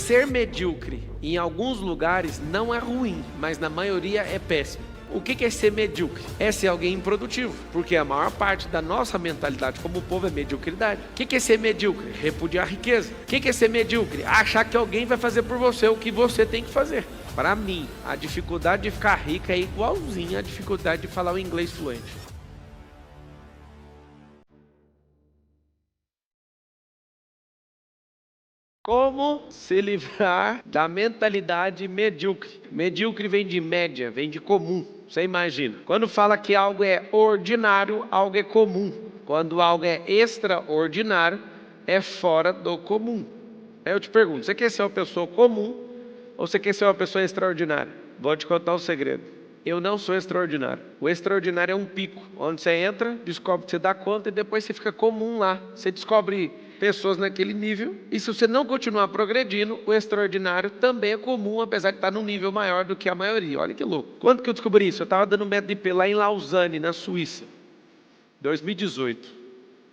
ser medíocre em alguns lugares não é ruim, mas na maioria é péssimo. O que é ser medíocre? É ser alguém improdutivo, porque a maior parte da nossa mentalidade como povo é mediocridade. O que é ser medíocre? Repudiar a riqueza. O que é ser medíocre? Achar que alguém vai fazer por você o que você tem que fazer. Para mim, a dificuldade de ficar rica é igualzinha à dificuldade de falar o inglês fluente. Como se livrar da mentalidade medíocre? Medíocre vem de média, vem de comum. Você imagina. Quando fala que algo é ordinário, algo é comum. Quando algo é extraordinário, é fora do comum. Aí eu te pergunto, você quer ser uma pessoa comum ou você quer ser uma pessoa extraordinária? Vou te contar um segredo. Eu não sou extraordinário. O extraordinário é um pico, onde você entra, descobre que você dá conta e depois você fica comum lá. Você descobre pessoas naquele nível, e se você não continuar progredindo, o extraordinário também é comum, apesar de estar num nível maior do que a maioria. Olha que louco. Quando que eu descobri isso? Eu estava dando método IP lá em Lausanne, na Suíça, 2018.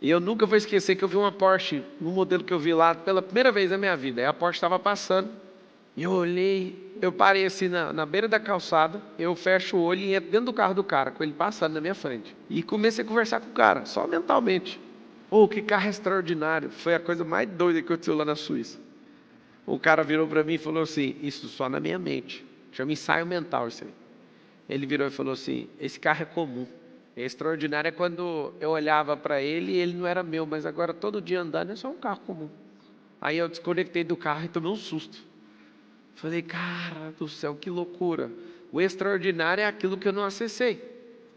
E eu nunca vou esquecer que eu vi uma Porsche, um modelo que eu vi lá pela primeira vez na minha vida. Aí a Porsche estava passando, e eu olhei, eu parei assim na beira da calçada, eu fecho o olho e entro dentro do carro do cara, com ele passando na minha frente. E comecei a conversar com o cara, só mentalmente. Que carro extraordinário. Foi a coisa mais doida que aconteceu lá na Suíça. O cara virou para mim e falou assim, isso só na minha mente. Chama ensaio mental isso aí. Ele virou e falou assim, esse carro é comum. Extraordinário é quando eu olhava para ele e ele não era meu, mas agora todo dia andando é só um carro comum. Aí eu desconectei do carro e tomei um susto. Falei, cara do céu, que loucura. O extraordinário é aquilo que eu não acessei.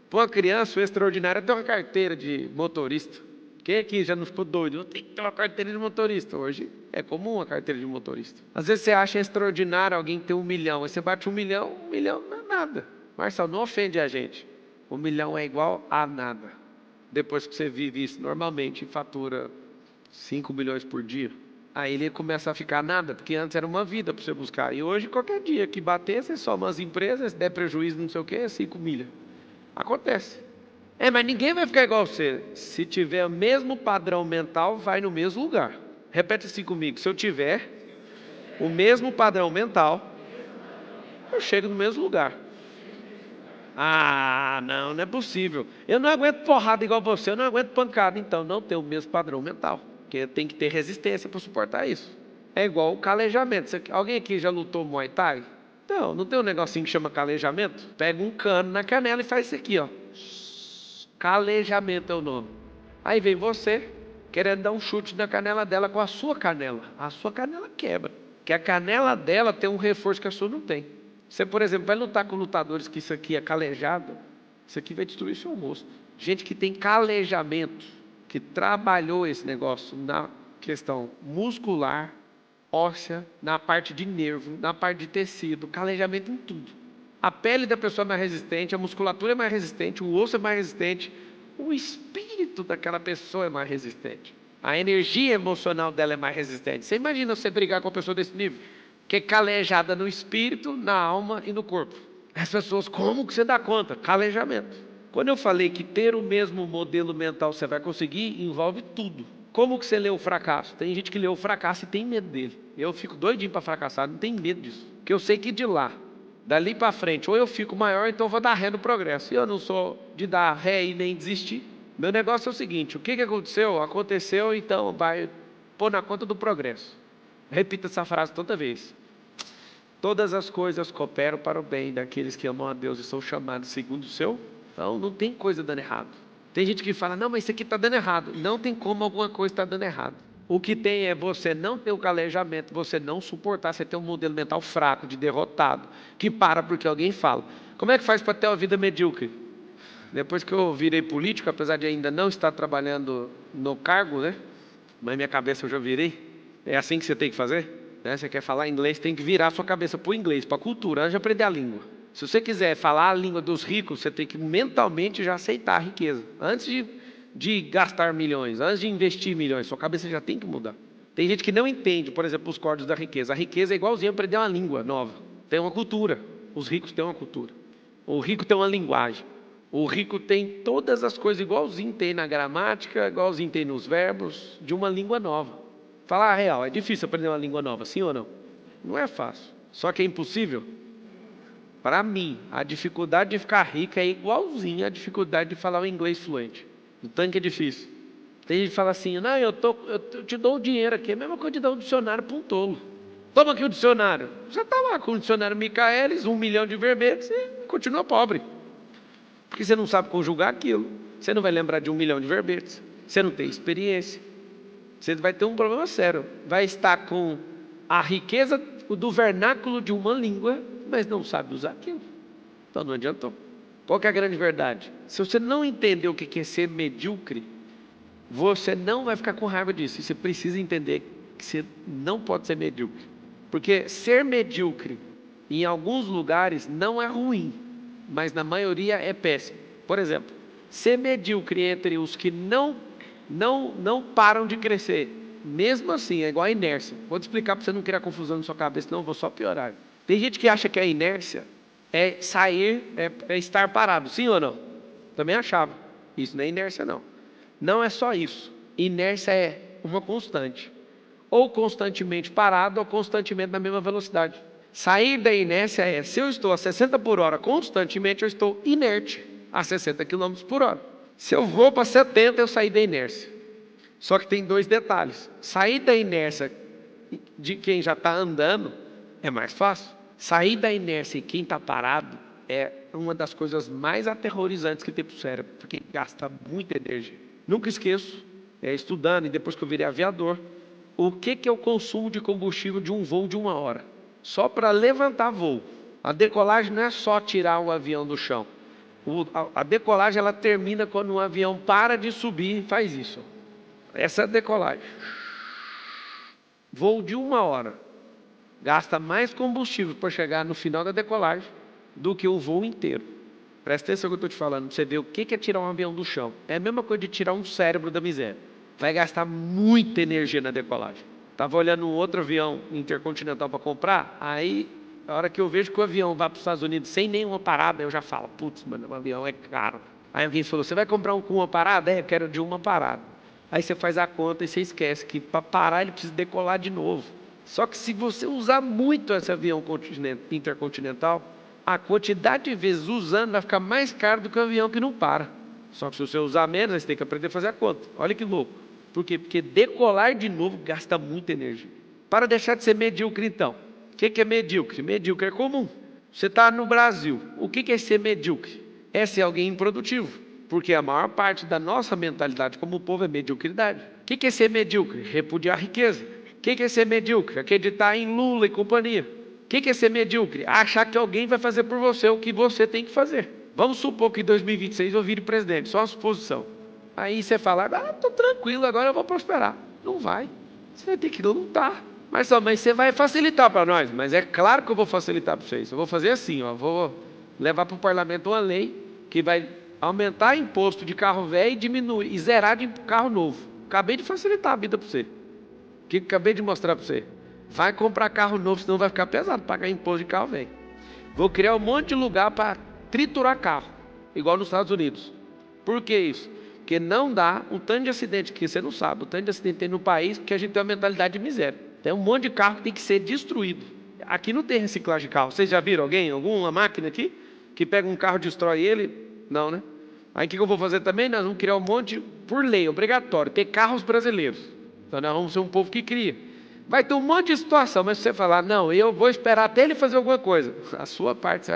Para uma criança, o extraordinário é ter uma carteira de motorista. Quem aqui já não ficou doido? Eu tenho que ter uma carteira de motorista. Hoje é comum a carteira de motorista. Às vezes você acha extraordinário alguém ter 1 milhão. Aí você bate 1 milhão não é nada. Marcelo, não ofende a gente. 1 milhão é igual a nada. Depois que você vive isso normalmente e fatura 5 milhões por dia, aí ele começa a ficar nada, porque antes era uma vida para você buscar. E hoje, qualquer dia que bater, você soma as empresas, der prejuízo, não sei o que, é 5 milhas. Acontece. Mas ninguém vai ficar igual você. Se tiver o mesmo padrão mental, vai no mesmo lugar. Repete assim comigo. Se eu tiver o mesmo padrão mental, eu chego no mesmo lugar. Não é possível. Eu não aguento porrada igual você, eu não aguento pancada. Então, não tem o mesmo padrão mental. Porque tem que ter resistência para suportar isso. É igual o calejamento. Alguém aqui já lutou Muay Thai? Não tem um negocinho que chama calejamento? Pega um cano na canela e faz isso aqui, ó. Calejamento é o nome. Aí vem você querendo dar um chute na canela dela com a sua canela. A sua canela quebra. Porque a canela dela tem um reforço que a sua não tem. Você, por exemplo, vai lutar com lutadores que isso aqui é calejado, isso aqui vai destruir seu rosto. Gente que tem calejamento, que trabalhou esse negócio na questão muscular, óssea, na parte de nervo, na parte de tecido, calejamento em tudo. A pele da pessoa é mais resistente, a musculatura é mais resistente, o osso é mais resistente, o espírito daquela pessoa é mais resistente. A energia emocional dela é mais resistente. Você imagina você brigar com uma pessoa desse nível? Que é calejada no espírito, na alma e no corpo. As pessoas, como que você dá conta? Calejamento. Quando eu falei que ter o mesmo modelo mental você vai conseguir, envolve tudo. Como que você lê o fracasso? Tem gente que lê o fracasso e tem medo dele. Eu fico doidinho para fracassar, não tenho medo disso. Porque eu sei que de lá, dali para frente, ou eu fico maior, então eu vou dar ré no progresso. E eu não sou de dar ré e nem desistir. Meu negócio é o seguinte, o que aconteceu? Aconteceu, então vai pôr na conta do progresso. Repita essa frase toda vez. Todas as coisas cooperam para o bem daqueles que amam a Deus e são chamados segundo o seu. Então não tem coisa dando errado. Tem gente que fala, não, mas isso aqui está dando errado. Não tem como alguma coisa estar dando errado. O que tem é você não ter o calejamento, você não suportar, você ter um modelo mental fraco, de derrotado, que para porque alguém fala. Como é que faz para ter uma vida medíocre? Depois que eu virei político, apesar de ainda não estar trabalhando no cargo, né? Mas minha cabeça eu já virei. É assim que você tem que fazer? Né? Você quer falar inglês, tem que virar a sua cabeça para o inglês, para a cultura, antes de aprender a língua. Se você quiser falar a língua dos ricos, você tem que mentalmente já aceitar a riqueza. Antes de gastar milhões, antes de investir milhões, sua cabeça já tem que mudar. Tem gente que não entende, por exemplo, os códigos da riqueza. A riqueza é igualzinho a aprender uma língua nova. Tem uma cultura. Os ricos têm uma cultura. O rico tem uma linguagem. O rico tem todas as coisas igualzinho tem na gramática, igualzinho tem nos verbos, de uma língua nova. Falar a real, é difícil aprender uma língua nova, sim ou não? Não é fácil. Só que é impossível? Para mim, a dificuldade de ficar rico é igualzinha à dificuldade de falar o inglês fluente. O tanque é difícil. Tem gente que fala assim, não, eu te dou o dinheiro aqui, é a mesma coisa de dar um dicionário para um tolo. Toma aqui o dicionário. Você está lá com o dicionário Michaelis, 1 milhão de verbetes e continua pobre. Porque você não sabe conjugar aquilo. Você não vai lembrar de 1 milhão de verbetes. Você não tem experiência. Você vai ter um problema sério. Vai estar com a riqueza do vernáculo de uma língua, mas não sabe usar aquilo. Então não adiantou. Qual que é a grande verdade? Se você não entender o que é ser medíocre, você não vai ficar com raiva disso. E você precisa entender que você não pode ser medíocre. Porque ser medíocre, em alguns lugares, não é ruim, mas na maioria é péssimo. Por exemplo, ser medíocre entre os que não param de crescer, mesmo assim, é igual a inércia. Vou te explicar para você não criar confusão na sua cabeça, senão eu vou só piorar. Tem gente que acha que a inércia é sair, é estar parado, sim ou não? Também achava. Isso não é inércia, não. Não é só isso. Inércia é uma constante. Ou constantemente parado, ou constantemente na mesma velocidade. Sair da inércia é, se eu estou a 60 por hora constantemente, eu estou inerte a 60 km por hora. Se eu vou para 70, eu saí da inércia. Só que tem 2 detalhes. Sair da inércia de quem já está andando é mais fácil. Sair da inércia de quem está parado é uma das coisas mais aterrorizantes que tem para o cérebro, porque gasta muita energia. Nunca esqueço, estudando e depois que eu virei aviador, o que é o consumo de combustível de um voo de 1 hora? Só para levantar voo. A decolagem não é só tirar o avião do chão. A decolagem ela termina quando o avião para de subir e faz isso. Essa é a decolagem. Voo de 1 hora. Gasta mais combustível para chegar no final da decolagem do que o voo inteiro. Presta atenção no que eu estou te falando, para você ver o que é tirar um avião do chão. É a mesma coisa de tirar um cérebro da miséria. Vai gastar muita energia na decolagem. Estava olhando um outro avião intercontinental para comprar, aí a hora que eu vejo que o avião vai para os Estados Unidos sem nenhuma parada, eu já falo, putz, mano, o avião é caro. Aí alguém falou, você vai comprar um com uma parada? Eu quero de uma parada. Aí você faz a conta e você esquece que para parar ele precisa decolar de novo. Só que se você usar muito esse avião intercontinental, a quantidade de vezes usando vai ficar mais caro do que o avião que não para. Só que se você usar menos, você tem que aprender a fazer a conta. Olha que louco. Por quê? Porque decolar de novo gasta muita energia. Para deixar de ser medíocre, então. O que é medíocre? Medíocre é comum. Você está no Brasil. O que é ser medíocre? É ser alguém improdutivo. Porque a maior parte da nossa mentalidade como povo é mediocridade. O que é ser medíocre? Repudiar a riqueza. O que é ser medíocre? Acreditar em Lula e companhia. O que é ser medíocre? Achar que alguém vai fazer por você o que você tem que fazer. Vamos supor que em 2026 eu vire presidente, só uma suposição. Aí você fala, estou tranquilo, agora eu vou prosperar. Não vai. Você vai ter que lutar. Mas você vai facilitar para nós. Mas é claro que eu vou facilitar para vocês. Eu vou fazer assim, vou levar para o parlamento uma lei que vai aumentar imposto de carro velho e diminuir, e zerar de carro novo. Acabei de facilitar a vida para você. O que acabei de mostrar para você? Vai comprar carro novo, senão vai ficar pesado pagar imposto de carro velho. Vou criar um monte de lugar para triturar carro, igual nos Estados Unidos. Por que isso? Porque não dá um tanto de acidente que você não sabe, o tanto de acidente tem no país, porque a gente tem uma mentalidade de miséria. Tem um monte de carro que tem que ser destruído. Aqui não tem reciclagem de carro. Vocês já viram alguém, alguma máquina aqui, que pega um carro e destrói ele? Não, né? Aí o que eu vou fazer também? Nós vamos criar um monte, por lei, obrigatório, ter carros brasileiros. Então nós vamos ser um povo que cria. Vai ter um monte de situação, mas se você falar, não, eu vou esperar até ele fazer alguma coisa, a sua parte, você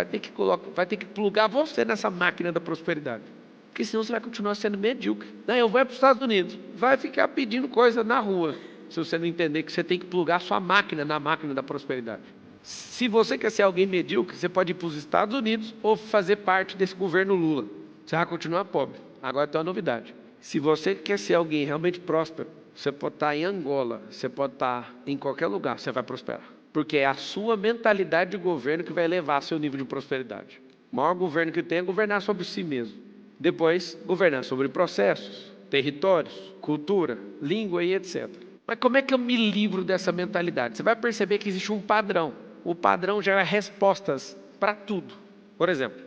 vai ter que plugar você nessa máquina da prosperidade. Porque senão você vai continuar sendo medíocre. Não, eu vou para os Estados Unidos, vai ficar pedindo coisa na rua, se você não entender que você tem que plugar sua máquina na máquina da prosperidade. Se você quer ser alguém medíocre, você pode ir para os Estados Unidos ou fazer parte desse governo Lula. Você vai continuar pobre. Agora tem uma novidade. Se você quer ser alguém realmente próspero, você pode estar em Angola, você pode estar em qualquer lugar, você vai prosperar. Porque é a sua mentalidade de governo que vai elevar seu nível de prosperidade. O maior governo que tem é governar sobre si mesmo. Depois, governar sobre processos, territórios, cultura, língua e etc. Mas como é que eu me livro dessa mentalidade? Você vai perceber que existe um padrão. O padrão gera respostas para tudo. Por exemplo,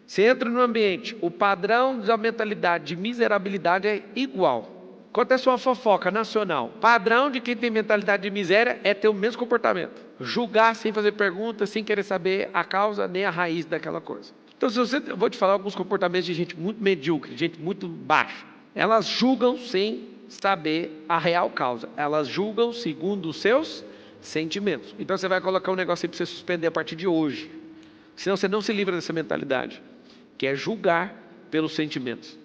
você entra no ambiente, o padrão da mentalidade de miserabilidade é igual. Acontece uma fofoca nacional. Padrão de quem tem mentalidade de miséria é ter o mesmo comportamento. Julgar sem fazer perguntas, sem querer saber a causa nem a raiz daquela coisa. Então, eu vou te falar alguns comportamentos de gente muito medíocre, gente muito baixa. Elas julgam sem saber a real causa. Elas julgam segundo os seus sentimentos. Então você vai colocar um negócio aí para você suspender a partir de hoje. Senão você não se livra dessa mentalidade, que é julgar pelos sentimentos.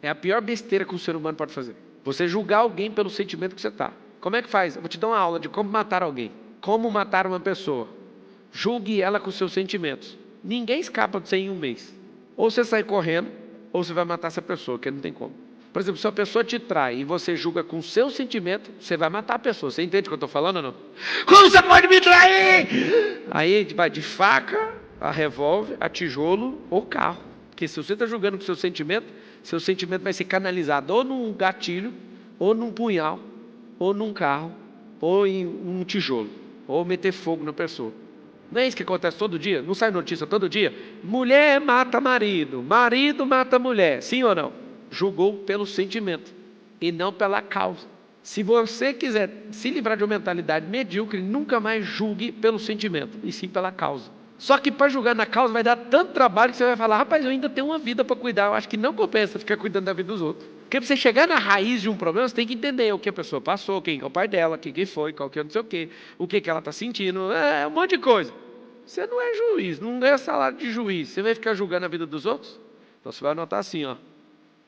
É a pior besteira que um ser humano pode fazer. Você julgar alguém pelo sentimento que você está. Como é que faz? Eu vou te dar uma aula de como matar alguém. Como matar uma pessoa. Julgue ela com seus sentimentos. Ninguém escapa de você em um mês. Ou você sai correndo, ou você vai matar essa pessoa, que não tem como. Por exemplo, se a pessoa te trai e você julga com seu sentimento, você vai matar a pessoa. Você entende o que eu estou falando ou não? Como você pode me trair? Aí vai de faca, a revólver, a tijolo ou carro. Porque se você está julgando com seu sentimento vai ser canalizado ou num gatilho, ou num punhal, ou num carro, ou em um tijolo, ou meter fogo na pessoa. Não é isso que acontece todo dia? Não sai notícia todo dia? Mulher mata marido, marido mata mulher. Sim ou não? Julgou pelo sentimento e não pela causa. Se você quiser se livrar de uma mentalidade medíocre, nunca mais julgue pelo sentimento, e sim pela causa. Só que para julgar na causa vai dar tanto trabalho que você vai falar: rapaz, eu ainda tenho uma vida para cuidar, eu acho que não compensa ficar cuidando da vida dos outros. Porque para você chegar na raiz de um problema, você tem que entender o que a pessoa passou, quem é o pai dela, quem que foi, qual que é não sei o que ela está sentindo, um monte de coisa. Você não é juiz, não ganha salário de juiz, você vai ficar julgando a vida dos outros? Então você vai anotar assim, ó: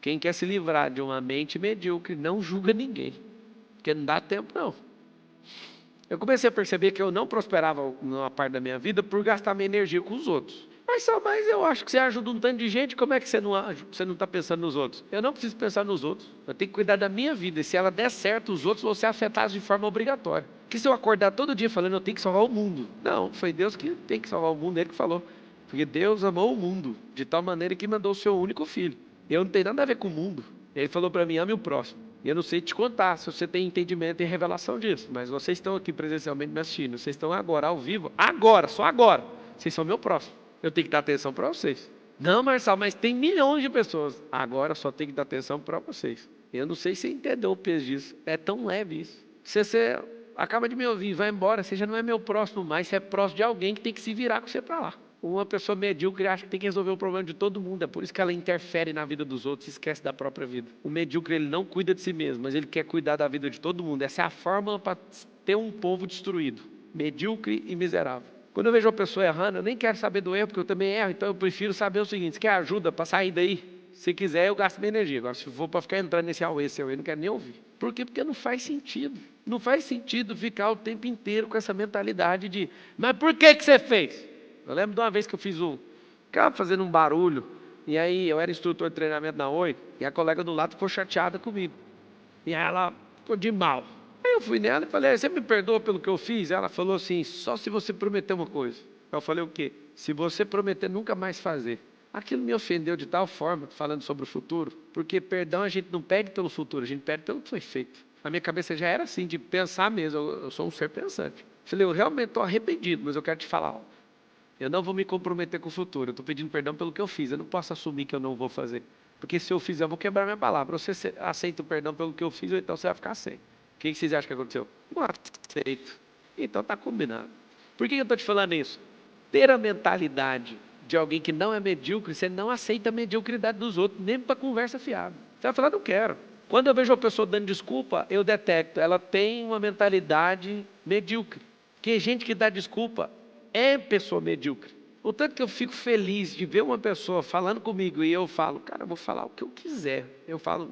quem quer se livrar de uma mente medíocre não julga ninguém, porque não dá tempo não. Eu comecei a perceber que eu não prosperava numa parte da minha vida por gastar minha energia com os outros. Mas eu acho que você ajuda um tanto de gente, como é que você não está pensando nos outros? Eu não preciso pensar nos outros, eu tenho que cuidar da minha vida, e se ela der certo, os outros vão ser afetados de forma obrigatória. Porque se eu acordar todo dia falando eu tenho que salvar o mundo, não, foi Deus que tem que salvar o mundo, Ele que falou. Porque Deus amou o mundo de tal maneira que mandou o seu único filho. Eu não tenho nada a ver com o mundo. Ele falou para mim: ame o próximo. E eu não sei te contar se você tem entendimento e revelação disso, mas vocês estão aqui presencialmente me assistindo, vocês estão agora ao vivo, agora, só agora, vocês são meu próximo. Eu tenho que dar atenção para vocês. Não, Marçal, mas tem milhões de pessoas. Agora só tenho que dar atenção para vocês. Eu não sei se você entendeu o peso disso. É tão leve isso. Se você acaba de me ouvir e vai embora, você já não é meu próximo mais, você é próximo de alguém que tem que se virar com você para lá. Uma pessoa medíocre acha que tem que resolver o problema de todo mundo. É por isso que ela interfere na vida dos outros e esquece da própria vida. O medíocre, ele não cuida de si mesmo, mas ele quer cuidar da vida de todo mundo. Essa é a fórmula para ter um povo destruído. Medíocre e miserável. Quando eu vejo uma pessoa errando, eu nem quero saber do erro, porque eu também erro. Então eu prefiro saber o seguinte: você quer ajuda para sair daí? Se quiser, eu gasto minha energia. Agora, se for para ficar entrando nesse auê seu, eu não quero nem ouvir. Por quê? Porque não faz sentido. Não faz sentido ficar o tempo inteiro com essa mentalidade de: mas por que você fez? Eu lembro de uma vez que eu ficava fazendo um barulho, e aí eu era instrutor de treinamento na Oi, e a colega do lado ficou chateada comigo. E aí ela ficou de mal. Aí eu fui nela e falei: você me perdoa pelo que eu fiz? Ela falou assim: só se você prometer uma coisa. Eu falei: o quê? Se você prometer nunca mais fazer. Aquilo me ofendeu de tal forma, falando sobre o futuro, porque perdão a gente não pede pelo futuro, a gente pede pelo que foi feito. A minha cabeça já era assim, de pensar mesmo, eu sou um ser pensante. Falei: eu realmente estou arrependido, mas eu quero te falar algo. Eu não vou me comprometer com o futuro. Eu estou pedindo perdão pelo que eu fiz. Eu não posso assumir que eu não vou fazer. Porque se eu fizer, eu vou quebrar minha palavra. Você aceita o perdão pelo que eu fiz, ou então você vai ficar sem. O que vocês acham que aconteceu? Não aceito. Então está combinado. Por que eu estou te falando isso? Ter a mentalidade de alguém que não é medíocre, você não aceita a mediocridade dos outros, nem para conversa fiável. Você vai falar: não quero. Quando eu vejo uma pessoa dando desculpa, eu detecto. Ela tem uma mentalidade medíocre. Porque gente que dá desculpa é pessoa medíocre. O tanto que eu fico feliz de ver uma pessoa falando comigo e eu falo: cara, eu vou falar o que eu quiser. Eu falo: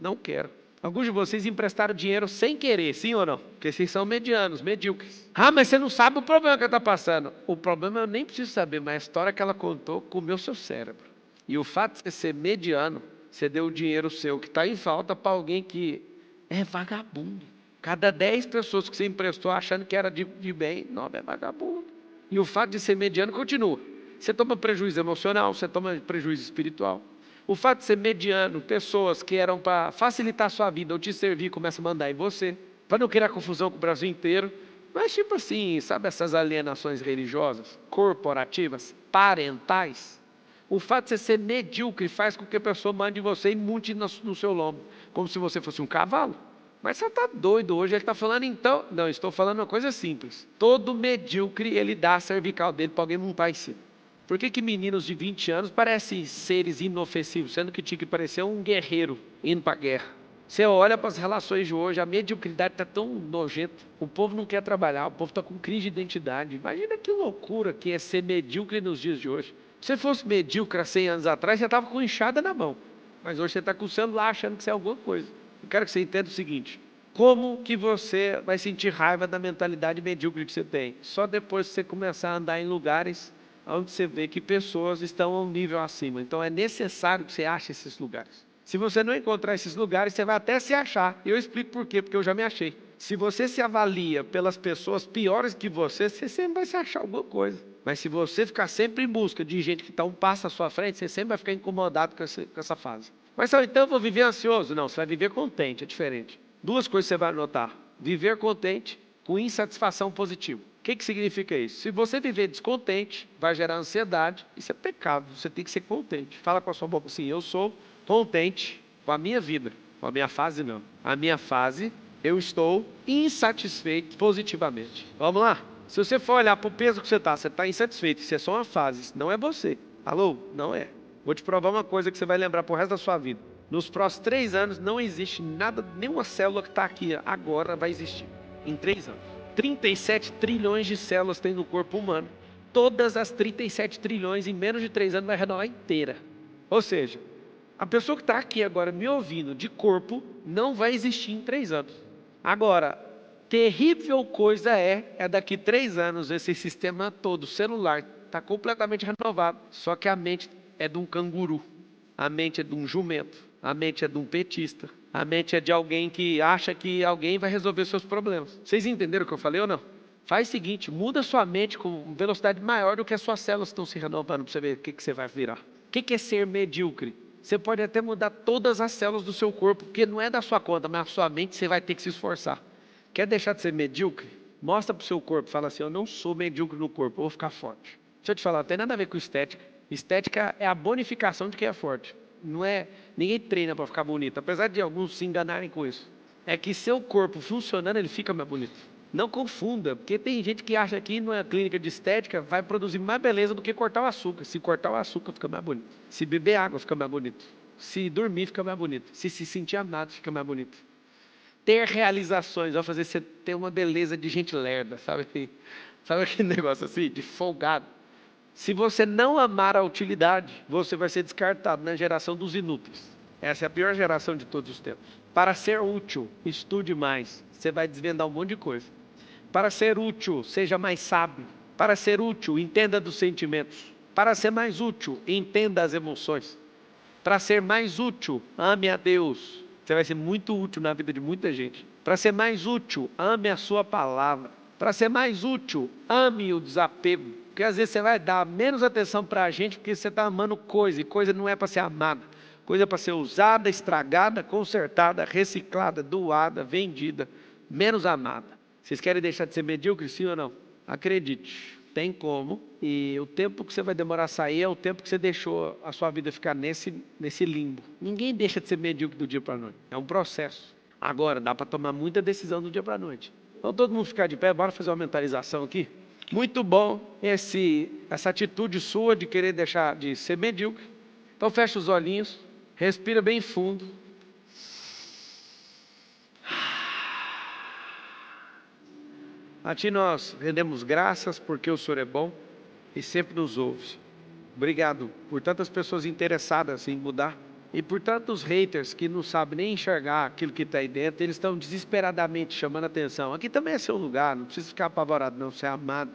não quero. Alguns de vocês emprestaram dinheiro sem querer, sim ou não? Porque vocês são medianos, medíocres. Ah, mas você não sabe o problema que ela está passando. O problema eu nem preciso saber, mas a história que ela contou comeu seu cérebro. E o fato de você ser mediano, você deu o dinheiro seu que está em falta para alguém que é vagabundo. Cada 10 pessoas que você emprestou achando que era de bem, 9 é vagabundo. E o fato de ser mediano continua. Você toma prejuízo emocional, você toma prejuízo espiritual. O fato de ser mediano, pessoas que eram para facilitar a sua vida ou te servir, começam a mandar em você, para não criar confusão com o Brasil inteiro. Mas tipo assim, sabe essas alienações religiosas, corporativas, parentais? O fato de você ser medíocre faz com que a pessoa mande em você e monte no seu lombo, como se você fosse um cavalo. Mas você está doido hoje, ele está falando então... Não, estou falando uma coisa simples. Todo medíocre, ele dá a cervical dele para alguém montar em cima. Por que meninos de 20 anos parecem seres inofensivos, sendo que tinha que parecer um guerreiro indo para a guerra? Você olha para as relações de hoje, a mediocridade está tão nojenta. O povo não quer trabalhar, o povo está com crise de identidade. Imagina que loucura que é ser medíocre nos dias de hoje. Se você fosse medíocre há 100 anos atrás, você estava com enxada na mão. Mas hoje você está com o celular achando que você é alguma coisa. Eu quero que você entenda o seguinte: como que você vai sentir raiva da mentalidade medíocre que você tem? Só depois que você começar a andar em lugares onde você vê que pessoas estão a um nível acima. Então é necessário que você ache esses lugares. Se você não encontrar esses lugares, você vai até se achar. E eu explico por quê, porque eu já me achei. Se você se avalia pelas pessoas piores que você sempre vai se achar alguma coisa. Mas se você ficar sempre em busca de gente que está um passo à sua frente, você sempre vai ficar incomodado com essa fase. Mas só então eu vou viver ansioso? Não, você vai viver contente, é diferente. Duas coisas você vai notar: viver contente com insatisfação positiva. O que significa isso? Se você viver descontente, vai gerar ansiedade. Isso é pecado, você tem que ser contente. Fala com a sua boca assim: eu sou contente com a minha vida. Com a minha fase não. A minha fase, eu estou insatisfeito positivamente. Vamos lá? Se você for olhar para o peso que você está insatisfeito. Isso é só uma fase, isso não é você. Alô? Não é. Vou te provar uma coisa que você vai lembrar pro resto da sua vida. Nos próximos 3 anos não existe nada, nenhuma célula que está aqui agora vai existir. Em 3 anos. 37 trilhões de células tem no corpo humano. Todas as 37 trilhões em menos de 3 anos vai renovar inteira. Ou seja, a pessoa que está aqui agora me ouvindo de corpo não vai existir em 3 anos. Agora, terrível coisa é daqui 3 anos esse sistema todo celular está completamente renovado. Só que a mente é de um canguru, a mente é de um jumento, a mente é de um petista, a mente é de alguém que acha que alguém vai resolver seus problemas. Vocês entenderam o que eu falei ou não? Faz o seguinte: muda sua mente com velocidade maior do que as suas células estão se renovando, para você ver o que você vai virar. O que é ser medíocre? Você pode até mudar todas as células do seu corpo, porque não é da sua conta, mas a sua mente você vai ter que se esforçar. Quer deixar de ser medíocre? Mostra para o seu corpo, fala assim: eu não sou medíocre no corpo, eu vou ficar forte. Deixa eu te falar, não tem nada a ver com estética. Estética é a bonificação de quem é forte. Não é, ninguém treina para ficar bonito, apesar de alguns se enganarem com isso. É que seu corpo funcionando, ele fica mais bonito. Não confunda, porque tem gente que acha que numa clínica de estética vai produzir mais beleza do que cortar o açúcar. Se cortar o açúcar, fica mais bonito. Se beber água, fica mais bonito. Se dormir, fica mais bonito. Se sentir amado, fica mais bonito. Ter realizações vai fazer você ter uma beleza de gente lerda, sabe? Sabe aquele negócio assim, de folgado? Se você não amar a utilidade, você vai ser descartado na geração dos inúteis. Essa é a pior geração de todos os tempos. Para ser útil, estude mais. Você vai desvendar um monte de coisa. Para ser útil, seja mais sábio. Para ser útil, entenda dos sentimentos. Para ser mais útil, entenda as emoções. Para ser mais útil, ame a Deus. Você vai ser muito útil na vida de muita gente. Para ser mais útil, ame a sua palavra. Para ser mais útil, ame o desapego. Porque às vezes você vai dar menos atenção para a gente porque você está amando coisa. E coisa não é para ser amada. Coisa é para ser usada, estragada, consertada, reciclada, doada, vendida. Menos amada. Vocês querem deixar de ser medíocre, sim ou não? Acredite, tem como. E o tempo que você vai demorar a sair é o tempo que você deixou a sua vida ficar nesse limbo. Ninguém deixa de ser medíocre do dia para a noite. É um processo. Agora, dá para tomar muita decisão do dia para a noite. Então todo mundo ficar de pé, bora fazer uma mentalização aqui. Muito bom essa atitude sua de querer deixar de ser medíocre. Então fecha os olhinhos, respira bem fundo. A Ti nós rendemos graças porque o Senhor é bom e sempre nos ouve. Obrigado por tantas pessoas interessadas em mudar e por tantos haters que não sabem nem enxergar aquilo que está aí dentro. Eles estão desesperadamente chamando a atenção. Aqui também é seu lugar, não precisa ficar apavorado não. Você é amado,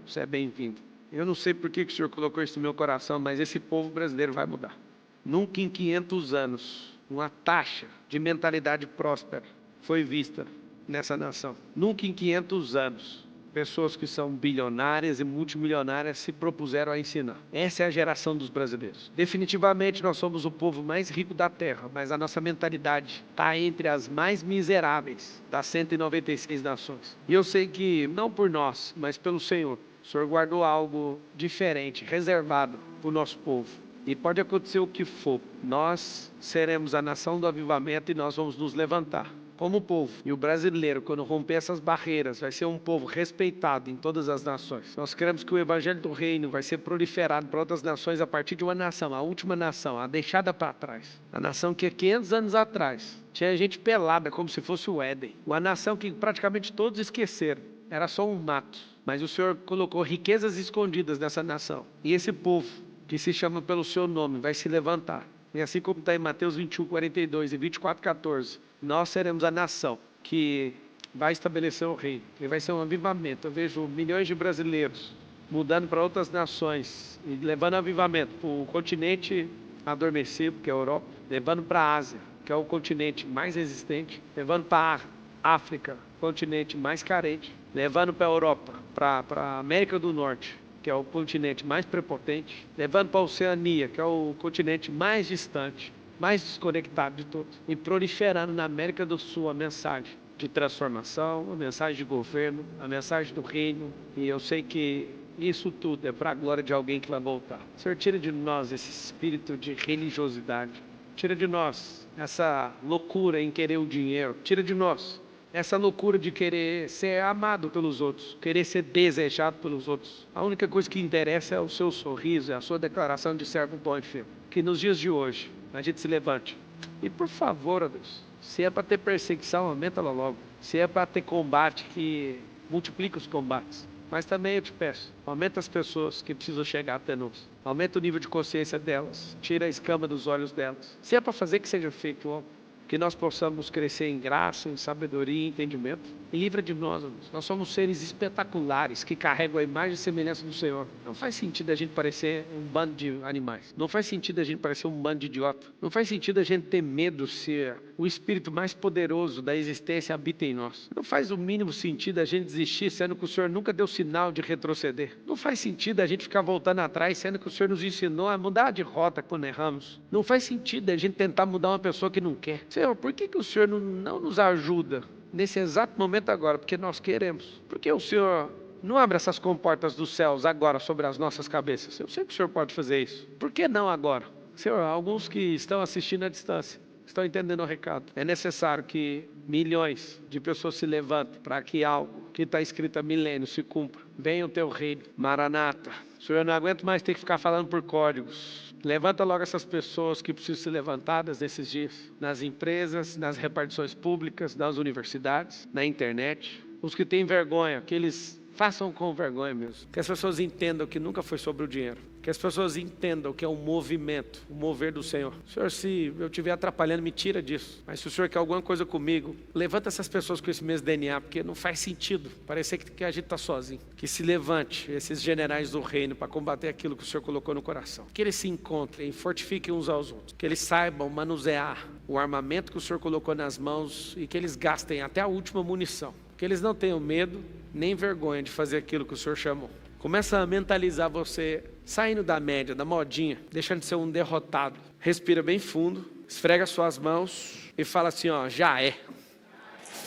você é bem-vindo. Eu não sei por que o Senhor colocou isso no meu coração, mas esse povo brasileiro vai mudar. Nunca em 500 anos uma taxa de mentalidade próspera foi vista nessa nação. Nunca em 500 anos pessoas que são bilionárias e multimilionárias se propuseram a ensinar. Essa é a geração dos brasileiros. Definitivamente nós somos o povo mais rico da terra, mas a nossa mentalidade está entre as mais miseráveis das 196 nações. E eu sei que não por nós, mas pelo Senhor, o Senhor guardou algo diferente, reservado para o nosso povo. E pode acontecer o que for, nós seremos a nação do avivamento e nós vamos nos levantar como povo. E o brasileiro, quando romper essas barreiras, vai ser um povo respeitado em todas as nações. Nós queremos que o evangelho do reino vai ser proliferado para outras nações a partir de uma nação, a última nação, a deixada para trás. A nação que 500 anos atrás tinha gente pelada como se fosse o Éden. Uma nação que praticamente todos esqueceram. Era só um mato. Mas o Senhor colocou riquezas escondidas nessa nação. E esse povo, que se chama pelo seu nome, vai se levantar. E assim como está em Mateus 21, 42 e 24, 14, nós seremos a nação que vai estabelecer o reino. E vai ser um avivamento. Eu vejo milhões de brasileiros mudando para outras nações e levando avivamento para o continente adormecido, que é a Europa, levando para a Ásia, que é o continente mais resistente, levando para a África, continente mais carente, levando para a Europa, para a América do Norte, que é o continente mais prepotente, levando para a Oceania, que é o continente mais distante, mais desconectado de todos, e proliferando na América do Sul a mensagem de transformação, a mensagem de governo, a mensagem do reino. E eu sei que isso tudo é para a glória de alguém que vai voltar. Senhor, tira de nós esse espírito de religiosidade, tira de nós essa loucura em querer o dinheiro, tira de nós essa loucura de querer ser amado pelos outros, querer ser desejado pelos outros. A única coisa que interessa é o seu sorriso, é a sua declaração de servo bom e fiel. Que nos dias de hoje a gente se levante. E por favor, ó Deus, se é para ter perseguição, aumenta ela logo. Se é para ter combate, que multiplica os combates. Mas também eu te peço, aumenta as pessoas que precisam chegar até nós. Aumenta o nível de consciência delas, tira a escama dos olhos delas. Se é para fazer, que seja feito, ó. Que nós possamos crescer em graça, em sabedoria e entendimento. E livra de nós, nós somos seres espetaculares que carregam a imagem e semelhança do Senhor. Não faz sentido a gente parecer um bando de animais. Não faz sentido a gente parecer um bando de idiota. Não faz sentido a gente ter medo se o Espírito mais poderoso da existência habita em nós. Não faz o mínimo sentido a gente desistir, sendo que o Senhor nunca deu sinal de retroceder. Não faz sentido a gente ficar voltando atrás, sendo que o Senhor nos ensinou a mudar de rota quando erramos. Não faz sentido a gente tentar mudar uma pessoa que não quer. Senhor, por que o Senhor não nos ajuda nesse exato momento agora? Porque nós queremos. Porque o Senhor não abre essas comportas dos céus agora sobre as nossas cabeças. Eu sei que o Senhor pode fazer isso. Por que não agora? Senhor, alguns que estão assistindo à distância estão entendendo o recado. É necessário que milhões de pessoas se levantem para que algo que está escrito há milênios se cumpra. Venha o teu reino. Maranata. Senhor, eu não aguento mais ter que ficar falando por códigos. Levanta logo essas pessoas que precisam ser levantadas nesses dias. Nas empresas, nas repartições públicas, nas universidades, na internet. Os que têm vergonha, que eles façam com vergonha mesmo. Que as pessoas entendam que nunca foi sobre o dinheiro. Que as pessoas entendam que é um movimento, o mover do Senhor. Senhor, se eu estiver atrapalhando, me tira disso. Mas se o Senhor quer alguma coisa comigo, levanta essas pessoas com esse mesmo DNA, porque não faz sentido. Parecer que a gente está sozinho. Que se levante esses generais do reino para combater aquilo que o Senhor colocou no coração. Que eles se encontrem e fortifiquem uns aos outros. Que eles saibam manusear o armamento que o Senhor colocou nas mãos e que eles gastem até a última munição. Que eles não tenham medo nem vergonha de fazer aquilo que o Senhor chamou. Começa a mentalizar você saindo da média, da modinha, deixando de ser um derrotado. Respira bem fundo, esfrega suas mãos e fala assim, ó, já é.